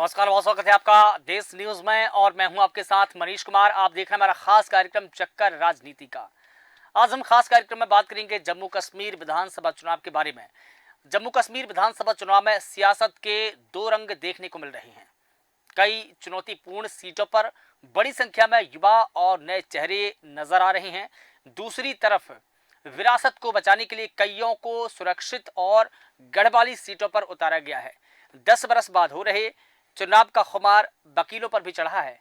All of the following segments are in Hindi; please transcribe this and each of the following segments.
नमस्कार, बहुत स्वागत है आपका देश न्यूज में और मैं हूं आपके साथ मनीष कुमार। आप देख रहे हैं हमारा खास कार्यक्रम चक्कर राजनीति का। आज हम खास कार्यक्रम में बात करेंगे जम्मू कश्मीर विधानसभा चुनाव के बारे में। जम्मू कश्मीर विधानसभा चुनाव में सियासत के दो रंग देखने को मिल रहे हैं। कई चुनौतीपूर्ण सीटों पर बड़ी संख्या में युवा और नए चेहरे नजर आ रहे हैं। दूसरी तरफ विरासत को बचाने के लिए कईयों को सुरक्षित और गढ़वाली सीटों पर उतारा गया है। 10 बरस बाद हो रहे चुनाव का खुमार वकीलों पर भी चढ़ा है।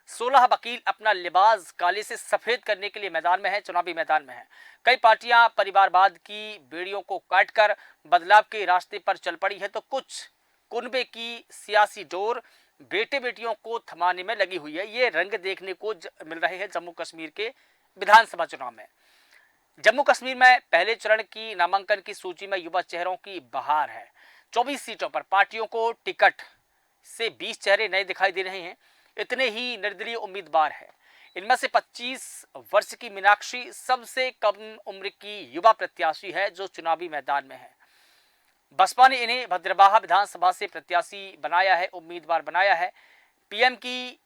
16 वकील अपना लिबास काले से सफेद करने के लिए मैदान में है, चुनावी मैदान में है। कई पार्टियां परिवारवाद की बेड़ियों को काटकर बदलाव के रास्ते पर चल पड़ी है, तो कुछ कुनबे की सियासी डोर बेटे बेटियों को थमाने में लगी हुई है। ये रंग देखने को मिल रहे हैं जम्मू कश्मीर के विधानसभा चुनाव में। जम्मू कश्मीर में पहले चरण की नामांकन की सूची में युवा चेहरों की बहार है। 24 सीटों पर पार्टियों को टिकट से 20 चेहरे नए दिखाई दे रहे हैं। इतने ही निर्दलीय उम्मीदवार हैं। इनमें से 25 वर्ष की मीनाक्षी सबसे कम उम्र की युवा प्रत्याशी है जो चुनावी मैदान में है। बसपा ने इन्हें भद्रवाह विधानसभा से प्रत्याशी बनाया है, उम्मीदवार बनाया है। पीएम की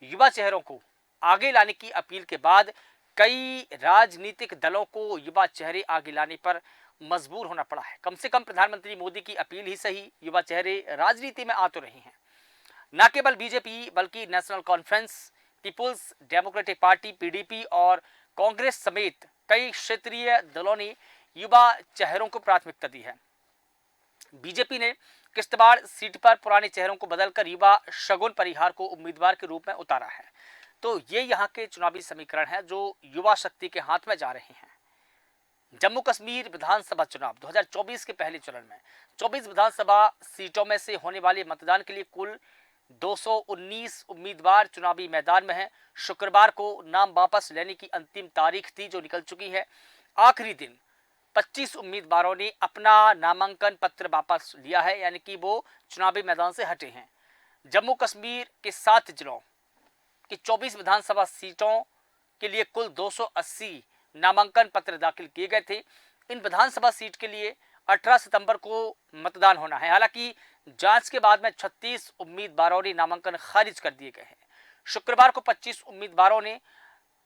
युवा चेहरों को आगे लाने की अपील के बाद कई राजनीतिक दलों को युवा चेहरे आगे लाने पर मजबूर होना पड़ा है। कम से कम प्रधानमंत्री मोदी की अपील ही सही, युवा चेहरे राजनीति में आ तो रहे हैं। न केवल बीजेपी बल्कि नेशनल कॉन्फ्रेंस, पीपुल्स डेमोक्रेटिक पार्टी पीडीपी और कांग्रेस समेत कई क्षेत्रीय दलों ने युवा चेहरों को प्राथमिकता दी है। बीजेपी ने किश्तवाड़ सीट पर पुराने चेहरों को बदलकर युवा शगुन परिहार को उम्मीदवार के रूप में उतारा है। तो ये यहाँ के चुनावी समीकरण है जो युवा शक्ति के हाथ में जा रहे हैं। जम्मू कश्मीर विधानसभा चुनाव 2024 के पहले चरण में 24 विधानसभा सीटों में से होने वाले मतदान के लिए कुल 219 उम्मीदवार चुनावी मैदान में हैं। शुक्रवार को नाम वापस लेने की अंतिम तारीख थी जो निकल चुकी है। आखिरी दिन 25 उम्मीदवारों ने अपना नामांकन पत्र वापस लिया है, यानी कि वो चुनावी मैदान से हटे हैं। जम्मू कश्मीर के 7 जिलों की 24 विधानसभा सीटों के लिए कुल 280 नामांकन पत्र दाखिल किए गए थे। इन विधानसभा सीट के लिए 18 सितंबर को मतदान होना है। हालांकि जांच के बाद में 36 उम्मीदवारों ने नामांकन खारिज कर दिए गए हैं। शुक्रवार को 25 उम्मीदवारों ने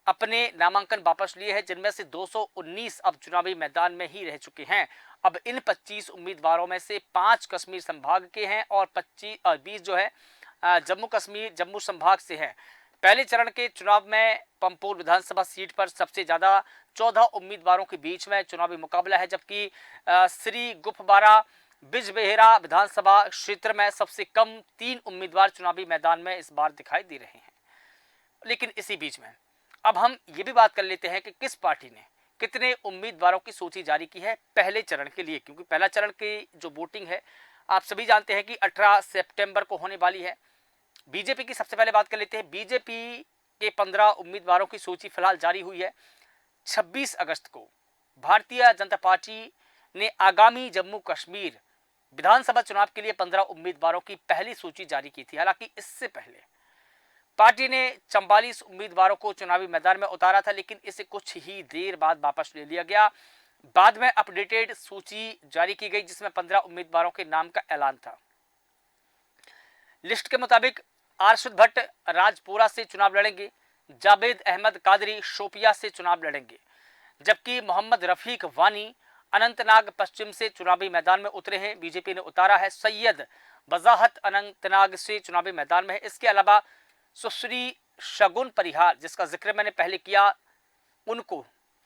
अपने नामांकन वापस लिए हैं, जिनमें से 219 अब चुनावी मैदान में ही रह चुके हैं। अब इन 25 उम्मीदवारों में से 5 कश्मीर संभाग के हैं और 20 जो है जम्मू संभाग से है। पहले चरण के चुनाव में पंपोर विधानसभा सीट पर सबसे ज्यादा 14 उम्मीदवारों के बीच में चुनावी मुकाबला है, जबकि श्री गुफबारा बिजबेहरा विधानसभा क्षेत्र में सबसे कम 3 उम्मीदवार चुनावी मैदान में इस बार दिखाई दे रहे हैं। लेकिन इसी बीच में अब हम ये भी बात कर लेते हैं कि किस पार्टी ने कितने उम्मीदवारों की सूची जारी की है पहले चरण के लिए, क्योंकि पहला चरण की जो वोटिंग है आप सभी जानते हैं कि 18 सितंबर को होने वाली है। बीजेपी की सबसे पहले बात कर लेते हैं। बीजेपी के 15 उम्मीदवारों की सूची फिलहाल जारी हुई है। 26 अगस्त को भारतीय जनता पार्टी ने आगामी जम्मू कश्मीर विधानसभा चुनाव के लिए 15 उम्मीदवारों की पहली सूची जारी की थी। हालांकि इससे पहले पार्टी ने 44 उम्मीदवारों को चुनावी मैदान में उतारा था, लेकिन इसे कुछ ही देर बाद वापस ले लिया गया। बाद में अपडेटेड सूची जारी की गई जिसमें 15 उम्मीदवारों के नाम का ऐलान था। लिस्ट के मुताबिक अरशद भट्ट राजपुरा से चुनाव लड़ेंगे, जावेद अहमद कादरी शोपिया से चुनाव लड़ेंगे, जबकि मोहम्मद रफीक वानी अनंतनाग पश्चिम से चुनावी मैदान में उतरे हैं। बीजेपी ने उतारा है सैयद वजाहत अनंतनाग से चुनावी मैदान में है। इसके अलावा सुश्री शगुन परिहार जिसका जिक्र मैंने पहले किया, उनको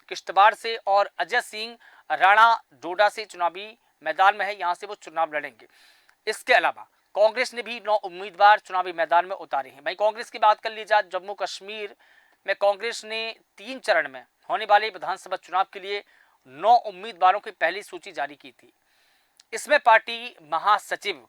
किश्तवाड़ से, और अजय सिंह राणा डोडा से चुनावी मैदान में है, यहां से वो चुनाव लड़ेंगे। इसके अलावा कांग्रेस ने भी 9 उम्मीदवार चुनावी मैदान में उतारे हैं। भाई कांग्रेस की बात कर ली जाए, जम्मू कश्मीर में कांग्रेस ने 3 चरण में होने वाले विधानसभा चुनाव के लिए 9 उम्मीदवारों की पहली सूची जारी की थी। इसमें पार्टी महासचिव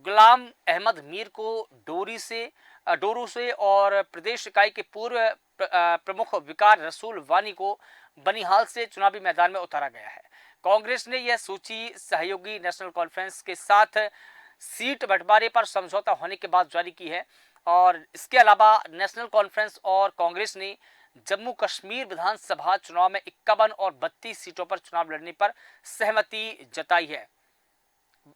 गुलाम अहमद मीर को डोरू से और प्रदेश इकाई के पूर्व प्रमुख विकार रसूल वानी को बनिहाल से चुनावी मैदान में उतारा गया है। कांग्रेस ने यह सूची सहयोगी नेशनल कॉन्फ्रेंस के साथ सीट बंटवारे पर समझौता होने के बाद जारी की है। और इसके अलावा नेशनल कॉन्फ्रेंस और कांग्रेस ने जम्मू कश्मीर विधानसभा चुनाव में 51 और 32 सीटों पर चुनाव लड़ने पर सहमति जताई है।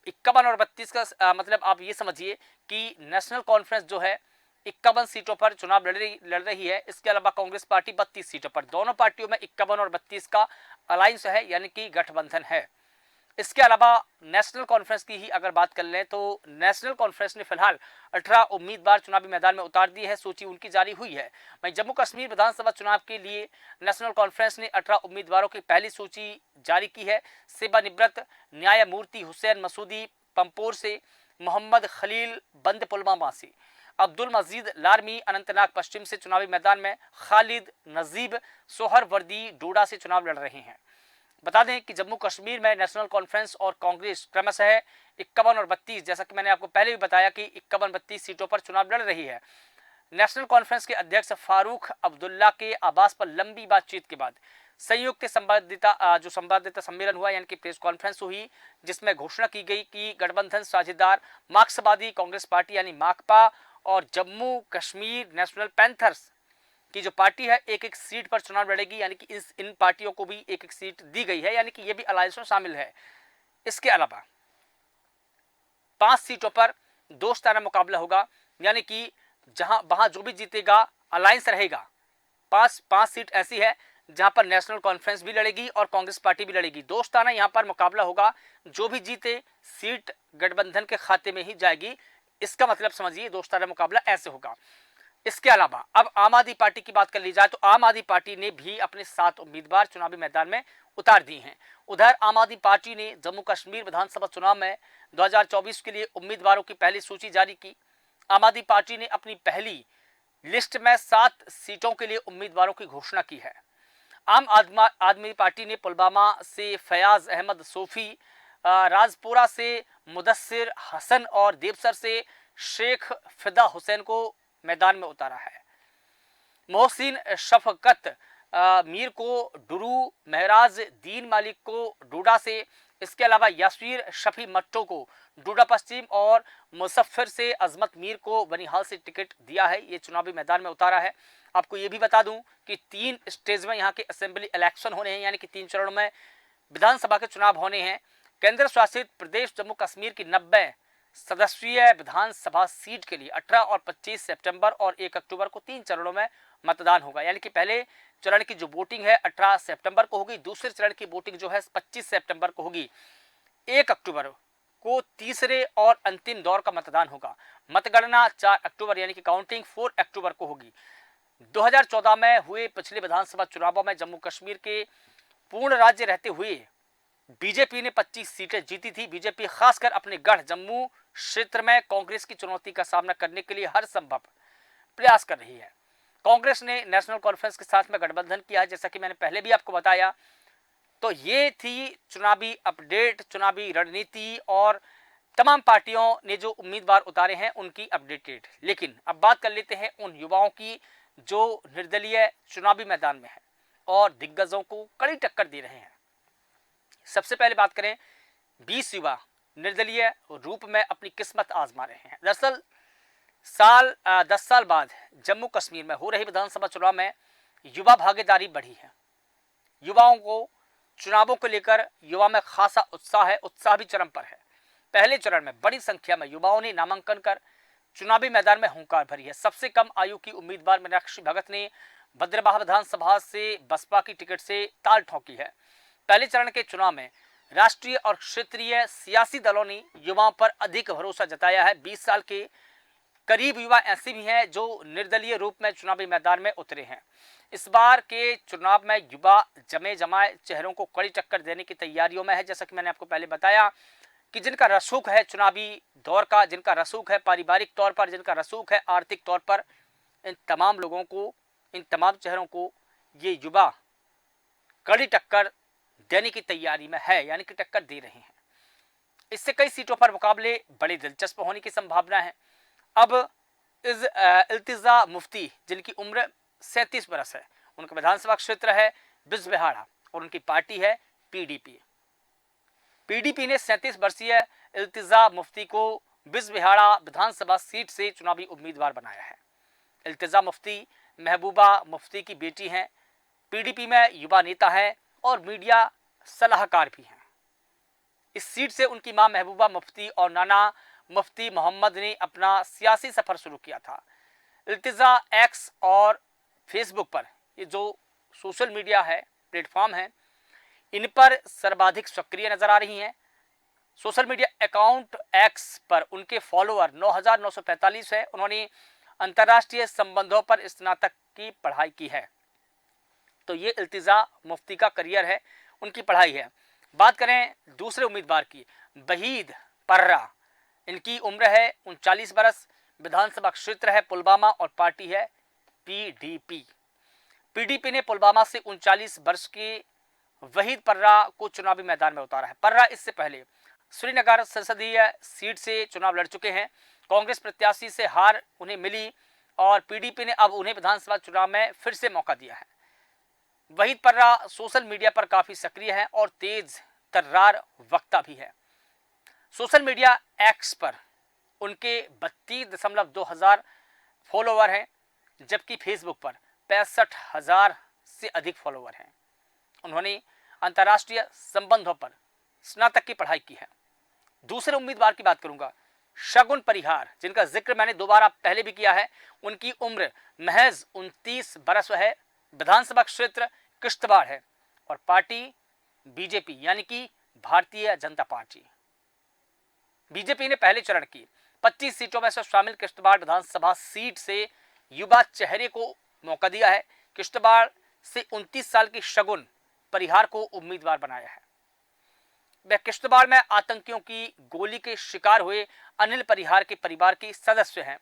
51 और 32 का मतलब आप ये समझिए कि नेशनल कॉन्फ्रेंस जो है 51 सीटों पर चुनाव लड़ रही है। इसके अलावा कांग्रेस पार्टी 32 सीटों पर, दोनों पार्टियों में 51 और 32 का अलायंस है, यानी कि गठबंधन है। इसके अलावा नेशनल कॉन्फ्रेंस की ही अगर बात कर लें तो नेशनल कॉन्फ्रेंस ने फिलहाल 18 उम्मीदवार चुनावी मैदान में उतार दिए हैं। सूची उनकी जारी हुई है। वहीं जम्मू कश्मीर विधानसभा चुनाव के लिए नेशनल कॉन्फ्रेंस ने 18 उम्मीदवारों की पहली सूची जारी की है। सेवानिवृत्त न्यायमूर्ति हुसैन मसूदी पंपोर से, मोहम्मद खलील बंद पुलवामा से, अब्दुल मजीद लारमी अनंतनाग पश्चिम से चुनावी मैदान में, खालिद नजीब सोहरवर्दी डोडा से चुनाव लड़ रहे हैं। बता दें कि जम्मू कश्मीर में नेशनल कॉन्फ्रेंस और कांग्रेस क्रमशः 51 और 32, जैसा कि मैंने आपको पहले भी बताया कि 51-32 सीटों पर चुनाव लड़ रही है। नेशनल कॉन्फ्रेंस के अध्यक्ष फारूक अब्दुल्ला के आवास पर लंबी बातचीत के बाद संयुक्त संवाददाता सम्मेलन हुआ, यानी कि प्रेस कॉन्फ्रेंस हुई, जिसमें घोषणा की गई कि गठबंधन साझेदार मार्क्सवादी कांग्रेस पार्टी यानी माकपा और जम्मू कश्मीर नेशनल पैंथर्स की जो पार्टी है एक एक सीट पर चुनाव लड़ेगी, यानी कि इन पार्टियों को भी एक एक सीट दी गई है, यानी कि ये भी अलायंस में शामिल है। इसके अलावा 5 सीटों पर दोस्ताना मुकाबला होगा, यानी कि वहां जो भी जीतेगा अलायंस रहेगा। पांच सीट ऐसी है जहां पर नेशनल कॉन्फ्रेंस भी लड़ेगी और कांग्रेस पार्टी भी लड़ेगी। दोस्ताना यहां पर मुकाबला होगा, जो भी जीते सीट गठबंधन के खाते में ही जाएगी। इसका मतलब समझिए दोस्ताना मुकाबला ऐसे होगा। इसके अलावा अब आम आदमी पार्टी की बात कर ली जाए तो आम आदमी पार्टी ने भी अपने 7 उम्मीदवार चुनावी मैदान में उतार दिए हैं। उधर आम आदमी पार्टी ने जम्मू कश्मीर विधानसभा चुनाव में 2024 के लिए उम्मीदवारों की पहली सूची जारी की। आम आदमी पार्टी ने अपनी पहली लिस्ट में 7 सीटों के लिए उम्मीदवारों की घोषणा की है। आम आदमी पार्टी ने पुलवामा से फयाज अहमद सोफी, राजपुरा से मुदस्सिर हसन और देवसर से शेख फिदा हुसैन को मैदान में उतारा है। मोहसिन शफकत मीर को डुरू, महराज दीन मालिक को डोडा से, इसके अलावा यासीर शफी मट्टो को डोडा पश्चिम और मुजफ्फर से अजमत मीर को बनिहाल से टिकट दिया है। ये चुनावी मैदान में उतारा है। आपको ये भी बता दूं कि 3 स्टेज में यहाँ के असेंबली इलेक्शन होने हैं, यानी कि 3 चरणों में विधानसभा के चुनाव होने हैं। केंद्र शासित प्रदेश जम्मू कश्मीर की 90 सदस्यीय विधानसभा सीट के लिए 18 और 25 सितंबर और 1 अक्टूबर को 3 चरणों में मतदान होगा, यानी कि पहले चरण की जो वोटिंग है 18 सितंबर को होगी, दूसरे चरण की वोटिंग जो है 25 सितंबर को होगी। 1 अक्टूबर को तीसरे और अंतिम दौर का मतदान होगा। मतगणना 4 अक्टूबर यानी कि काउंटिंग 4 अक्टूबर को होगी। 2014 में हुए पिछले विधानसभा चुनावों में जम्मू कश्मीर के पूर्ण राज्य रहते हुए बीजेपी ने 25 सीटें जीती थी। बीजेपी खासकर अपने गढ़ जम्मू क्षेत्र में कांग्रेस की चुनौती का सामना करने के लिए हर संभव प्रयास कर रही है। कांग्रेस ने नेशनल कॉन्फ्रेंस के साथ में गठबंधन किया है, जैसा कि मैंने पहले भी आपको बताया। तो ये थी चुनावी अपडेट, चुनावी रणनीति और तमाम पार्टियों ने जो उम्मीदवार उतारे हैं उनकी अपडेटेड। लेकिन अब बात कर लेते हैं उन युवाओं की जो निर्दलीय चुनावी मैदान में है और दिग्गजों को कड़ी टक्कर दे रहे हैं। सबसे पहले बात करें, 20 युवा निर्दलीय रूप में अपनी किस्मत आजमा रहे हैं। दरअसल 10 साल बाद जम्मू कश्मीर में हो रही विधानसभा चुनाव में युवा भागीदारी बढ़ी है। युवाओं को चुनावों को लेकर युवा में खासा उत्साह है, उत्साह भी चरम पर है। पहले चरण में बड़ी संख्या में युवाओं ने नामांकन कर चुनावी मैदान में हुंकार भरी है। सबसे कम आयु की उम्मीदवार मीनाक्षी भगत ने भद्रवाह विधानसभा से बसपा की टिकट से ताल ठोकी है। पहले चरण के चुनाव में राष्ट्रीय और क्षेत्रीय सियासी दलों ने युवाओं पर अधिक भरोसा जताया है। 20 साल के करीब युवा ऐसे भी हैं जो निर्दलीय रूप में चुनावी मैदान में उतरे हैं। इस बार के चुनाव में युवा जमे जमाए चेहरों को कड़ी टक्कर देने की तैयारियों में है। जैसा कि मैंने आपको पहले बताया कि जिनका रसूख है चुनावी दौर का, जिनका रसूख है पारिवारिक तौर पर, जिनका रसूख है आर्थिक तौर पर, इन तमाम लोगों को, इन तमाम चेहरों को ये युवा कड़ी टक्कर देने की तैयारी में है, यानी कि टक्कर दे रहे हैं। इससे कई सीटों पर मुकाबले बड़े दिलचस्प होने की संभावना है। अब इल्तिजा मुफ्ती, जिनकी उम्र 37 बरस है, उनका विधानसभा क्षेत्र है बिजबिहाड़ा और उनकी पार्टी है पीडीपी। पीडीपी ने 37 वर्षीय इल्तिजा मुफ्ती को बिजबिहाड़ा विधानसभा सीट से चुनावी उम्मीदवार बनाया है। इल्तिजा मुफ्ती महबूबा मुफ्ती की बेटी हैं, पीडीपी में युवा नेता हैं और मीडिया सलाहकार भी हैं। इस सीट से उनकी मां महबूबा मुफ्ती और नाना मुफ्ती मोहम्मद ने अपना सियासी सफर शुरू किया था। इल्तिजा एक्स और फेसबुक पर, ये जो सोशल मीडिया है, प्लेटफॉर्म है, इन पर सर्वाधिक सक्रिय नजर आ रही हैं। सोशल मीडिया अकाउंट एक्स पर उनके फॉलोअर 9,945 है। उन्होंने अंतर्राष्ट्रीय संबंधों पर स्नातक की पढ़ाई की है। तो ये इल्तिजा मुफ्ती का करियर है, उनकी पढ़ाई है। बात करें दूसरे उम्मीदवार की, वहीद पर्रा, इनकी उम्र है 39 बरस, विधानसभा क्षेत्र है पुलवामा और पार्टी है पीडीपी। पीडीपी ने पुलवामा से 39 वर्ष के वहीद पर्रा को चुनावी मैदान में उतारा है। पर्रा इससे पहले श्रीनगर संसदीय सीट से चुनाव लड़ चुके हैं। कांग्रेस प्रत्याशी से हार उन्हें मिली और पीडीपी ने अब उन्हें विधानसभा चुनाव में फिर से मौका दिया है। वहीद पर्रा सोशल मीडिया पर काफी सक्रिय है और तेज तर्रार वक्ता भी है। सोशल मीडिया एक्स पर उनके 32,200 फॉलोवर हैं, जबकि फेसबुक पर 65,000 से अधिक फॉलोवर हैं। उन्होंने अंतर्राष्ट्रीय संबंधों पर स्नातक की पढ़ाई की है। दूसरे उम्मीदवार की बात करूंगा, शगुन परिहार, जिनका जिक्र मैंने दोबारा पहले भी किया है। उनकी उम्र महज 29 बरस है, विधानसभा क्षेत्र किश्तवाड़ है और पार्टी बीजेपी यानी कि भारतीय जनता पार्टी। बीजेपी ने पहले चरण की 25 सीटों में से शामिल किश्तवाड़ विधानसभा सीट से युवा चेहरे को मौका दिया है। किश्तवाड़ से 29 साल की शगुन परिहार को उम्मीदवार बनाया है। वह किश्तवाड़ में आतंकियों की गोली के शिकार हुए अनिल परिहार के परिवार के सदस्य हैं।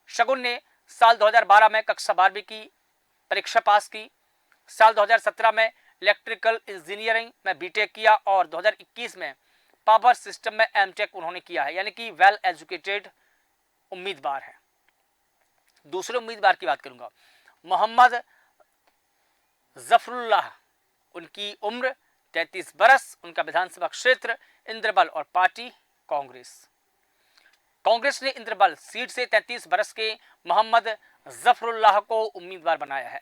शगुन ने साल 2012 में कक्षा 12वीं की परीक्षा पास की। साल 2017 में इलेक्ट्रिकल इंजीनियरिंग में बीटेक किया और 2021 में पावर सिस्टम में एमटेक उन्होंने किया है, यानी कि वेल एजुकेटेड उम्मीदवार है। दूसरे उम्मीदवार की बात करूंगा, मोहम्मद जफरुल्लाह, उनकी उम्र 33 बरस, उनका विधानसभा क्षेत्र इंद्रबल और पार्टी कांग्रेस। कांग्रेस ने इंद्रबल सीट से 33 बरस के मोहम्मद जफरुल्लाह को उम्मीदवार बनाया है।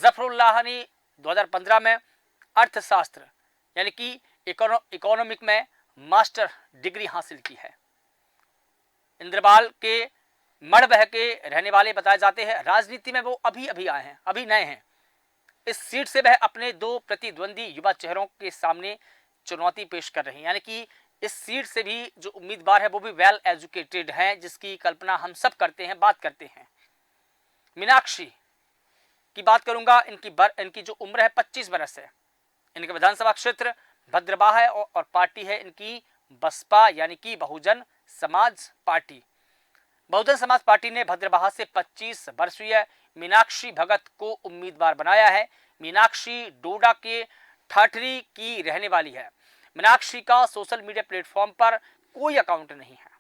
जफरुल्लाह ने 2015 में अर्थशास्त्र यानी कि इकोनॉमिक में मास्टर डिग्री हासिल की है। इंद्रपाल के मड़बह के रहने वाले बताए जाते हैं। राजनीति में वो अभी आए हैं, अभी नए हैं। इस सीट से वह अपने दो प्रतिद्वंदी युवा चेहरों के सामने चुनौती पेश कर रहे हैं, यानी कि इस सीट से भी जो उम्मीदवार है वो भी वेल एजुकेटेड हैं, जिसकी कल्पना हम सब करते हैं, बात करते हैं। मीनाक्षी की बात करूंगा, इनकी जो उम्र है 25 बरस है। इनके विधानसभा क्षेत्र भद्रवाह है और पार्टी है इनकी बसपा यानी कि बहुजन समाज पार्टी। बहुजन समाज पार्टी ने भद्रवाह से 25 वर्षीय मीनाक्षी भगत को उम्मीदवार बनाया है। मीनाक्षी डोडा के ठाठरी की रहने वाली है। मीनाक्षी का सोशल मीडिया प्लेटफॉर्म पर कोई अकाउंट नहीं है।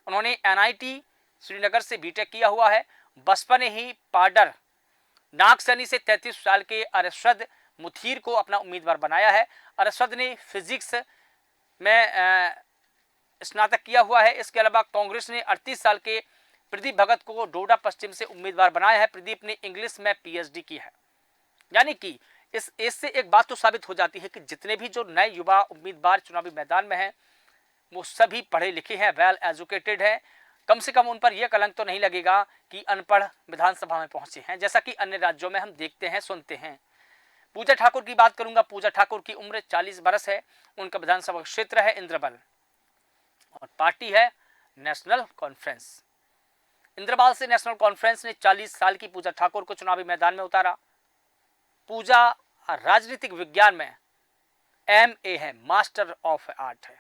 उन्होंने एनआईटी श्रीनगर से बीटेक किया हुआ है। बसपा ने ही पाडर नागसैनी से 33 साल के अरशद मुथीर को अपना उम्मीदवार बनाया है। अरशद ने फिजिक्स में स्नातक किया हुआ है। इसके अलावा कांग्रेस ने 38 साल के प्रदीप भगत को डोडा पश्चिम से उम्मीदवार बनाया है। प्रदीप ने इंग्लिश में पीएचडी की है। यानी कि इससे एक बात तो साबित हो जाती है कि जितने भी जो नए युवा उम्मीदवार चुनावी मैदान में हैं वो सभी पढ़े लिखे हैं, वेल एजुकेटेड हैं। कम से कम उन पर यह कलंक तो नहीं लगेगा कि अनपढ़ विधानसभा में पहुंचे हैं, जैसा कि अन्य राज्यों में हम देखते हैं, सुनते हैं। पूजा ठाकुर की बात करूंगा। पूजा ठाकुर की उम्र 40 बरस है। उनका विधानसभा क्षेत्र है इंद्रबल और पार्टी है नेशनल कॉन्फ्रेंस। इंद्रपाल से नेशनल कॉन्फ्रेंस ने 40 साल की पूजा ठाकुर को चुनावी मैदान में उतारा। पूजा राजनीतिक विज्ञान में एमए है, मास्टर ऑफ आर्ट है।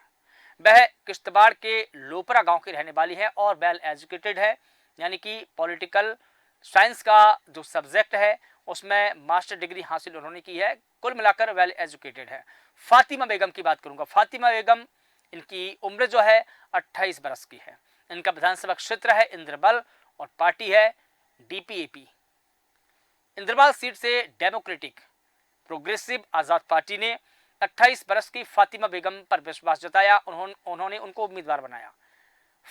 वह किश्तवाड़ के लोपरा गांव की रहने वाली है और वेल एजुकेटेड है, यानी कि पॉलिटिकल साइंस का जो सब्जेक्ट है उसमें मास्टर डिग्री हासिल उन्होंने की है। कुल मिलाकर वेल एजुकेटेड है। फातिमा बेगम की बात करूंगा। फातिमा बेगम, इनकी उम्र जो है 28 बरस की है। इनका विधानसभा क्षेत्र है इंद्रबल और पार्टी है डीपीएपी। इंद्रबल सीट से डेमोक्रेटिक प्रोग्रेसिव आजाद पार्टी ने 28 बरस की फातिमा बेगम पर विश्वास जताया। उन्होंने उनको उम्मीदवार बनाया।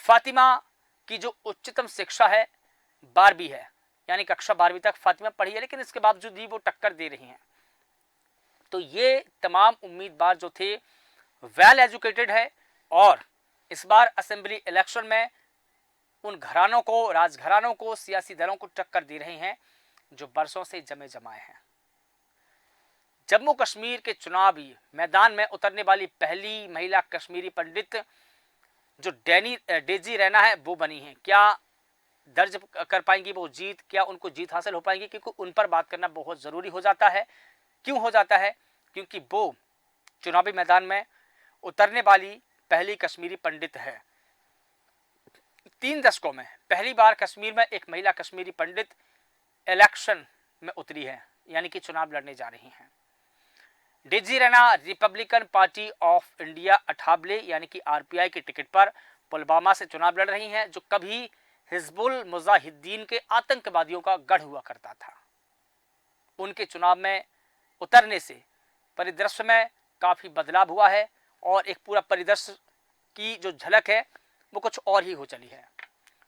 फातिमा की जो उच्चतम शिक्षा है 12वीं है, यानी कक्षा 12वीं तक फातिमा पढ़ी है, लेकिन इसके बावजूद भी वो टक्कर दे रही हैं। तो ये तमाम उम्मीदवार जो थे वेल एजुकेटेड है और इस बार असेंबली इलेक्शन में उन घरानों को, राजघरानों को, सियासी दलों को टक्कर दे रहे हैं जो बरसों से जमे जमाए हैं। जम्मू कश्मीर के चुनावी मैदान में उतरने वाली पहली महिला कश्मीरी पंडित जो डेजी रैना है वो बनी है। क्या दर्ज कर पाएंगी वो जीत, क्या उनको जीत हासिल हो पाएंगी? क्योंकि उन पर बात करना बहुत ज़रूरी हो जाता है। क्यों हो जाता है? क्योंकि वो चुनावी मैदान में उतरने वाली पहली कश्मीरी पंडित है। 3 दशकों में पहली बार कश्मीर में एक महिला कश्मीरी पंडित इलेक्शन में उतरी है, यानी कि चुनाव लड़ने जा रही हैं। Daisy Raina Republican Party of India Athawale यानी कि आरपीआई के टिकट पर पुलवामा से चुनाव लड़ रही हैं, जो कभी हिजबुल मुजाहिदीन के आतंकवादियों का गढ़ हुआ करता था। उनके चुनाव में उतरने से परिदृश्य में काफ़ी बदलाव हुआ है और एक पूरा परिदृश्य की जो झलक है वो कुछ और ही हो चली है।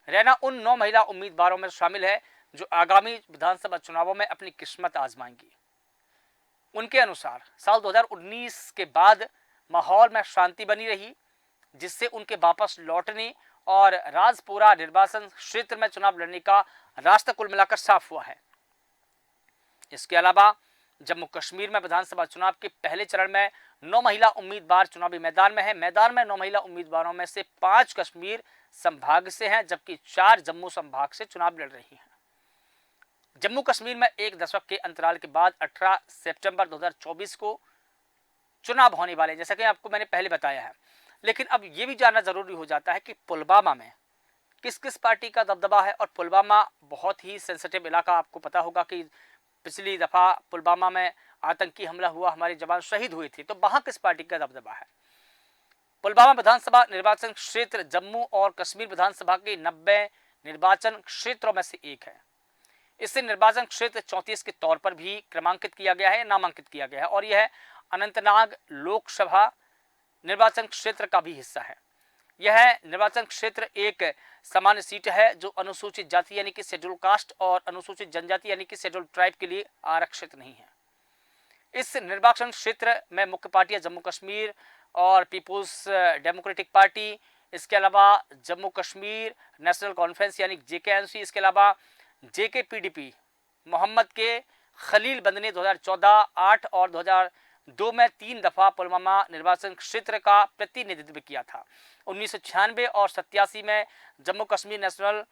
रैना उन 9 महिला उम्मीदवारों में शामिल है जो आगामी विधानसभा चुनावों में अपनी किस्मत आजमाएंगी। उनके अनुसार साल 2019 के बाद माहौल में शांति बनी रही, जिससे उनके वापस लौटने और राजपुरा निर्वाचन क्षेत्र में चुनाव लड़ने का रास्ता कुल मिलाकर साफ हुआ है। इसके अलावा जम्मू कश्मीर में विधानसभा चुनाव के पहले चरण में 9 महिला उम्मीदवार चुनावी मैदान में है। मैदान में 9 महिला उम्मीदवारों में से 5 कश्मीर संभाग से हैं, जबकि 4 जम्मू संभाग से चुनाव लड़ रही हैं। जम्मू कश्मीर में 1 दशक के अंतराल के बाद 18 सितंबर 2024 को चुनाव होने वाले, जैसा कि आपको मैंने पहले बताया है। लेकिन अब ये भी जानना जरूरी हो जाता है कि पुलवामा में किस किस पार्टी का दबदबा है। और पुलवामा बहुत ही सेंसिटिव इलाका, आपको पता होगा कि पिछली दफा पुलवामा में आतंकी हमला हुआ, हमारे जवान शहीद हुए थे, तो वहां किस पार्टी का दबदबा है। पुलवामा विधानसभा निर्वाचन क्षेत्र जम्मू और कश्मीर विधानसभा के 90 निर्वाचन क्षेत्रों में से एक है। इसे निर्वाचन क्षेत्र 34 के तौर पर भी क्रमांकित किया गया है, नामांकित किया गया है, और यह अनंतनाग लोकसभा निर्वाचन क्षेत्र का भी हिस्सा है। यह निर्वाचन क्षेत्र एक सामान्य सीट है जो अनुसूचित जाति यानी कि शेड्यूल कास्ट और अनुसूचित जनजाति यानी कि शेड्यूल ट्राइब के लिए आरक्षित नहीं है। इस निर्वाचन क्षेत्र में मुख्य पार्टियां जम्मू कश्मीर और पीपुल्स डेमोक्रेटिक पार्टी, इसके अलावा जम्मू कश्मीर नेशनल कॉन्फ्रेंस यानी जेकेएनसी, इसके अलावा जेकेपीडीपी मोहम्मद के खलील बंद ने 2014, 8 और 2002 में 3 दफा पुलवामा निर्वाचन क्षेत्र का प्रतिनिधित्व किया था। 1996 और 87 में जम्मू कश्मीर नेशनल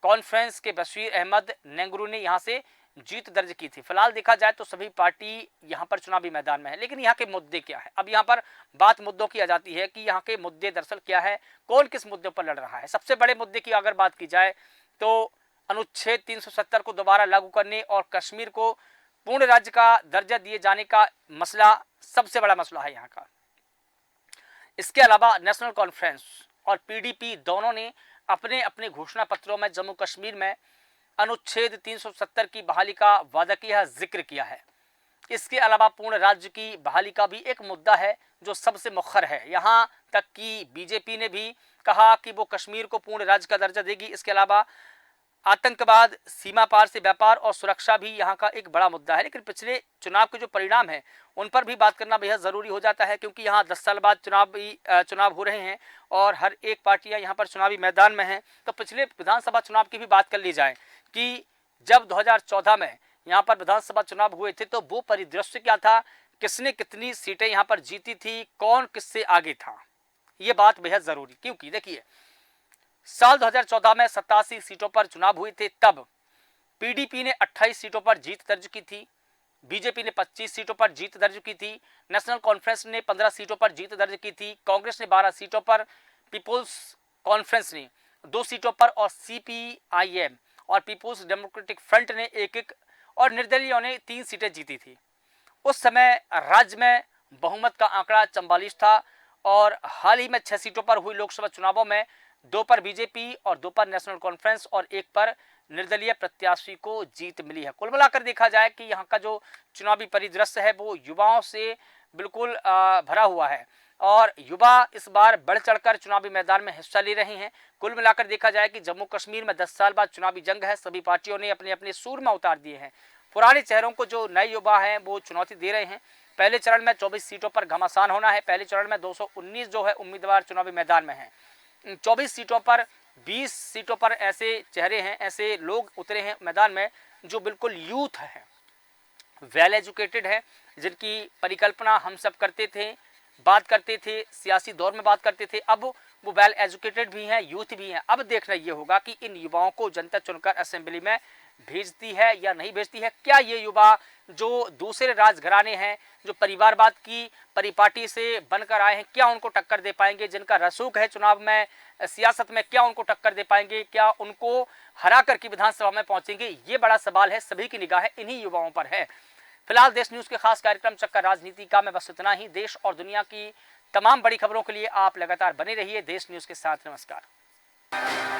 कॉन्फ्रेंस के बशीर अहमद नेंगरू ने यहां से जीत दर्ज की थी। फिलहाल देखा जाए तो सभी पार्टी यहां पर चुनावी मैदान में है, लेकिन यहां के मुद्दे क्या है? अब यहां पर बात मुद्दों की आ जाती है कि यहां के मुद्दे दरअसल क्या है, कौन किस मुद्दे पर लड़ रहा है। सबसे बड़े मुद्दे की अगर बात की जाए तो अनुच्छेद 370 को दोबारा लागू करने और कश्मीर को पूर्ण राज्य का दर्जा दिए जाने का मसला सबसे बड़ा मसला है यहाँ का। इसके अलावा नेशनल कॉन्फ्रेंस और पीडीपी दोनों ने अपने अपने घोषणा पत्रों में जम्मू कश्मीर में अनुच्छेद 370 की बहाली का वादा किया, जिक्र किया है। इसके अलावा पूर्ण राज्य की बहाली का भी एक मुद्दा है जो सबसे मुखर है। यहाँ तक कि बीजेपी ने भी कहा कि वो कश्मीर को पूर्ण राज्य का दर्जा देगी। इसके अलावा आतंकवाद, सीमा पार से व्यापार और सुरक्षा भी यहाँ का एक बड़ा मुद्दा है। लेकिन पिछले चुनाव के जो परिणाम हैं उन पर भी बात करना बेहद ज़रूरी हो जाता है, क्योंकि यहाँ 10 साल बाद चुनाव हो रहे हैं और हर एक पार्टियाँ यहाँ पर चुनावी मैदान में हैं। तो पिछले विधानसभा चुनाव की भी बात कर ली जाए कि जब 2014 में यहाँ पर विधानसभा चुनाव हुए थे तो वो परिदृश्य क्या था, किसने कितनी सीटें यहाँ पर जीती थी, कौन किससे आगे था, ये बात बेहद ज़रूरी। क्योंकि देखिए साल 2014 में 87 सीटों पर चुनाव हुए थे, तब पीडीपी ने 28 सीटों पर जीत दर्ज की थी, बीजेपी ने 25 सीटों पर जीत दर्ज की थी, नेशनल कॉन्फ्रेंस ने 15 सीटों पर जीत दर्ज की थी, कांग्रेस ने 12 सीटों पर, पीपुल्स कॉन्फ्रेंस ने 2 सीटों पर और सीपीआईएम और पीपुल्स डेमोक्रेटिक फ्रंट ने 1-1 और निर्दलीयों ने 3 सीटें जीती थी। उस समय राज्य में बहुमत का आंकड़ा 44 था और हाल ही में 6 सीटों पर हुई लोकसभा चुनावों में 2 पर बीजेपी और 2 पर नेशनल कॉन्फ्रेंस और 1 पर निर्दलीय प्रत्याशी को जीत मिली है। कुल मिलाकर देखा जाए कि यहाँ का जो चुनावी परिदृश्य है वो युवाओं से बिल्कुल भरा हुआ है और युवा इस बार बढ़ चढ़कर चुनावी मैदान में हिस्सा ले रहे हैं। कुल मिलाकर देखा जाए कि जम्मू कश्मीर में 10 साल बाद चुनावी जंग है। सभी पार्टियों ने अपने अपने सूरमा उतार दिए हैं। पुराने चेहरों को जो नए युवा हैं वो चुनौती दे रहे हैं पहले चरण में 24 सीटों पर घमासान होना है। पहले चरण में 219 जो है उम्मीदवार चुनावी मैदान में हैं। 24 सीटों पर 20 सीटों पर ऐसे चेहरे हैं, ऐसे लोग उतरे हैं मैदान में जो बिल्कुल यूथ हैं, वेल एजुकेटेड है, जिनकी परिकल्पना हम सब करते थे, बात करते थे, सियासी दौर में बात करते थे। अब वो वेल एजुकेटेड भी हैं, यूथ भी हैं। अब देखना ये होगा कि इन युवाओं को जनता चुनकर असेंबली में भेजती है या नहीं भेजती है। क्या ये युवा जो दूसरे राजघराने हैं, जो परिवारवाद की परिपाटी से बनकर आए हैं, क्या उनको टक्कर दे पाएंगे? जिनका रसूख है चुनाव में, सियासत में, क्या उनको टक्कर दे पाएंगे? क्या उनको हरा कर की विधानसभा में पहुंचेंगे? ये बड़ा सवाल है। सभी की निगाहें इन्हीं युवाओं पर है। फिलहाल देश न्यूज के खास कार्यक्रम चक्कर राजनीति का में बस इतना ही। देश और दुनिया की तमाम बड़ी खबरों के लिए आप लगातार बने रहिए देश न्यूज के साथ। नमस्कार।